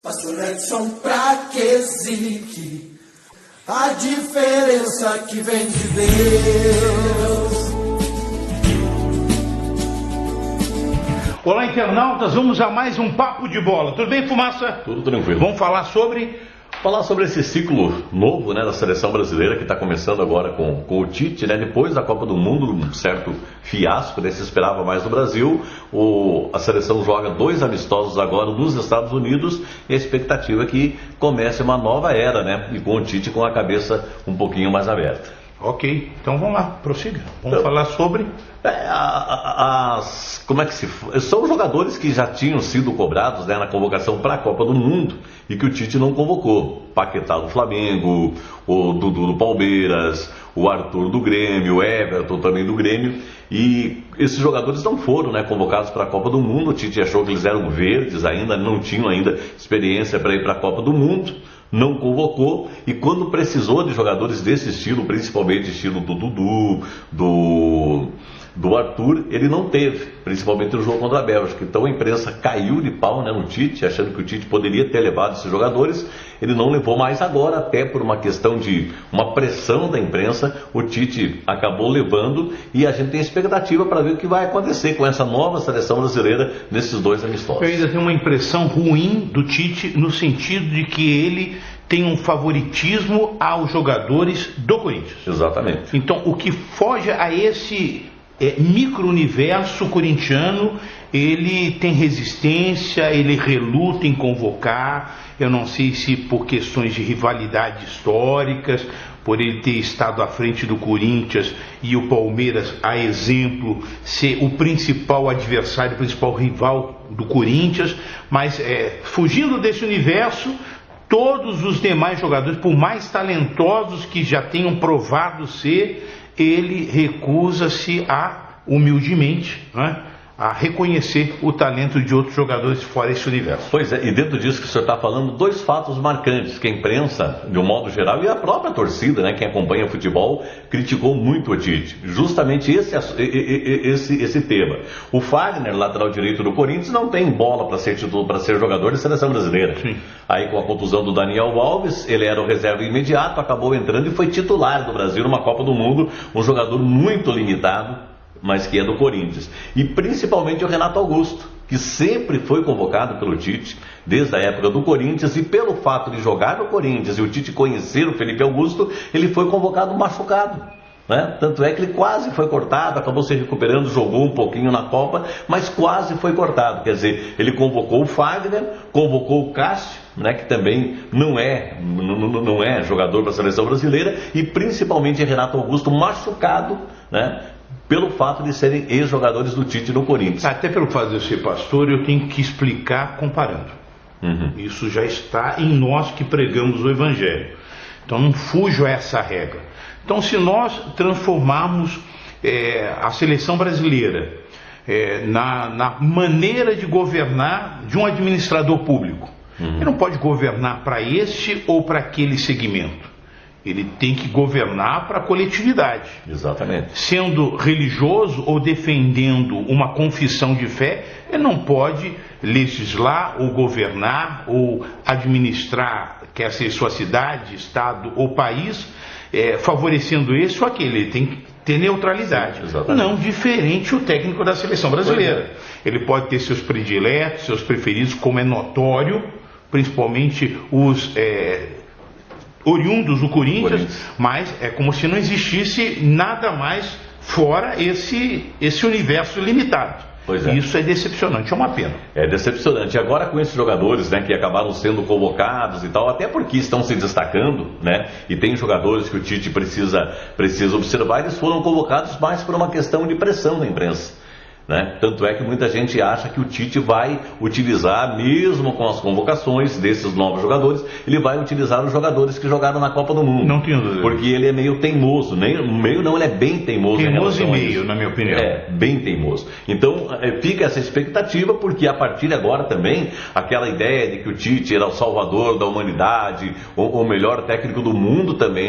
Pastor Edson Praquezig, a diferença que vem de Deus. Olá, internautas, vamos a mais um Papo de Bola. Tudo bem, Fumaça? Tudo tranquilo. Vamos falar sobre esse ciclo novo, né, da seleção brasileira que está começando agora com o Tite, né, depois da Copa do Mundo, um certo fiasco, né, se esperava mais do Brasil. A seleção joga 2 amistosos agora nos Estados Unidos e a expectativa é que comece uma nova era, né, e com o Tite com a cabeça um pouquinho mais aberta. Ok, então vamos lá, prossiga. Vamos falar sobre... São jogadores que já tinham sido cobrados, né, na convocação para a Copa do Mundo e que o Tite não convocou. Paquetá do Flamengo, o Dudu do Palmeiras, o Arthur do Grêmio, o Everton também do Grêmio. E esses jogadores não foram, né, convocados para a Copa do Mundo. O Tite achou que eles eram verdes ainda, não tinham ainda experiência para ir para a Copa do Mundo. Não convocou, e quando precisou de jogadores desse estilo, principalmente estilo do Dudu, do Arthur, ele não teve, principalmente no jogo contra a Bélgica. Então a imprensa caiu de pau, né, no Tite, achando que o Tite poderia ter levado esses jogadores. Ele não levou mais agora, até por uma questão de uma pressão da imprensa, o Tite acabou levando, e a gente tem expectativa para ver o que vai acontecer com essa nova seleção brasileira nesses 2 amistosos. Eu ainda tenho uma impressão ruim do Tite, no sentido de que ele tem um favoritismo aos jogadores do Corinthians. Exatamente. Então, o que foge a esse micro-universo corintiano, ele tem resistência, ele reluta em convocar. Eu não sei se por questões de rivalidade históricas, por ele ter estado à frente do Corinthians e o Palmeiras, a exemplo, ser o principal adversário, o principal rival do Corinthians. Mas fugindo desse universo, todos os demais jogadores, por mais talentosos que já tenham provado ser, ele recusa-se humildemente, né, a reconhecer o talento de outros jogadores fora esse universo. Pois é, e dentro disso que o senhor está falando, 2 fatos marcantes que a imprensa, de um modo geral, e a própria torcida, né, quem acompanha o futebol, criticou muito o Tite. Justamente esse tema. O Fagner, lateral direito do Corinthians, não tem bola para ser jogador de seleção brasileira. Sim. Aí, com a contusão do Daniel Alves, ele era o reserva imediato, acabou entrando e foi titular do Brasil numa Copa do Mundo, um jogador muito limitado, mas que é do Corinthians. E principalmente o Renato Augusto, que sempre foi convocado pelo Tite, desde a época do Corinthians, e pelo fato de jogar no Corinthians e o Tite conhecer o Felipe Augusto, ele foi convocado machucado, né? Tanto é que ele quase foi cortado, acabou se recuperando, jogou um pouquinho na Copa, mas quase foi cortado. Quer dizer, ele convocou o Fagner, convocou o Cássio, né, que também não é jogador para a seleção brasileira, e principalmente Renato Augusto machucado, né, pelo fato de serem ex-jogadores do Tite no Corinthians. Até pelo fato de eu ser pastor, eu tenho que explicar comparando. Isso já está em nós que pregamos o Evangelho. Então não fujo a essa regra. Então, se nós transformarmos a seleção brasileira na maneira de governar de um administrador público, ele não pode governar para este ou para aquele segmento. Ele tem que governar para a coletividade. Exatamente. Sendo religioso ou defendendo uma confissão de fé, ele não pode legislar ou governar ou administrar, quer ser sua cidade, estado ou país, favorecendo esse ou aquele. Ele tem que ter neutralidade. Sim, não diferente o técnico da seleção brasileira. Ele pode ter seus prediletos, seus preferidos, como é notório, principalmente os oriundos do Corinthians, mas é como se não existisse nada mais fora esse universo limitado. Pois é. Isso é decepcionante, é uma pena. É decepcionante. Agora com esses jogadores, né, que acabaram sendo convocados e tal, até porque estão se destacando, né, e tem jogadores que o Tite precisa observar, eles foram convocados mais por uma questão de pressão da imprensa. Né? Tanto é que muita gente acha que o Tite vai utilizar, mesmo com as convocações desses novos jogadores, ele vai utilizar os jogadores que jogaram na Copa do Mundo. Não tenho dúvida. Porque ele é meio teimoso, ele é bem teimoso. Teimoso e meio, na minha opinião. Bem teimoso. Então fica essa expectativa, porque a partir de agora também, aquela ideia de que o Tite era o salvador da humanidade, o melhor técnico do mundo também,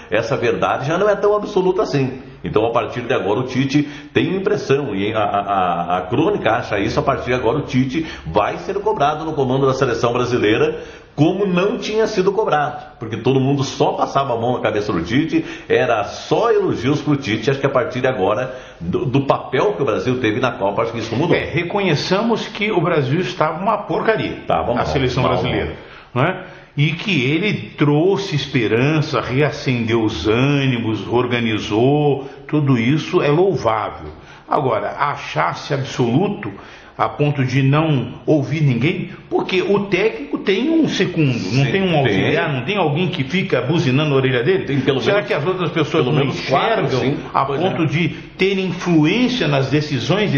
essa verdade já não é tão absoluta assim. Então, a partir de agora, o Tite tem impressão, e a crônica acha isso, a partir de agora o Tite vai ser cobrado no comando da seleção brasileira, como não tinha sido cobrado, porque todo mundo só passava a mão na cabeça do Tite, era só elogios para o Tite. Acho que a partir de agora, do papel que o Brasil teve na Copa, acho que isso mudou. Reconheçamos que o Brasil estava uma porcaria, a seleção brasileira, não é? E que ele trouxe esperança, reacendeu os ânimos, organizou, tudo isso é louvável. Agora, achar-se absoluto a ponto de não ouvir ninguém, porque o técnico tem um segundo, não tem um auxiliar, não tem alguém que fica buzinando a orelha dele? Será que as outras pessoas não enxergam a ponto de ter influência nas decisões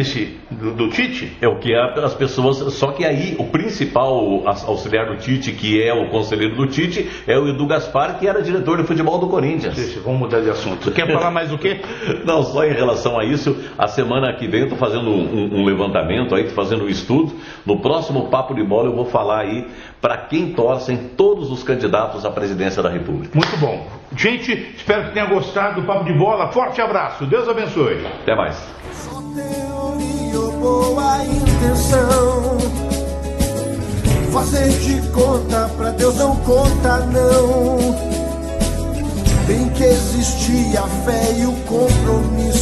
do Tite? É o que as pessoas... Só que aí o principal auxiliar do Tite, que é o conselheiro do Tite, é o Edu Gaspar, que era diretor de futebol do Corinthians. Vamos mudar de assunto. Quer falar mais o quê? Não, só em relação a isso, a semana que vem eu estou fazendo um levantamento aí, fazendo um estudo. No próximo Papo de Bola eu vou falar aí para quem torcem todos os candidatos à presidência da República. Muito bom. Gente, espero que tenha gostado do Papo de Bola. Forte abraço. Deus abençoe. Até mais. Só teoria ou boa intenção, fazer de conta pra Deus não conta não. Tem que existir a fé e o compromisso.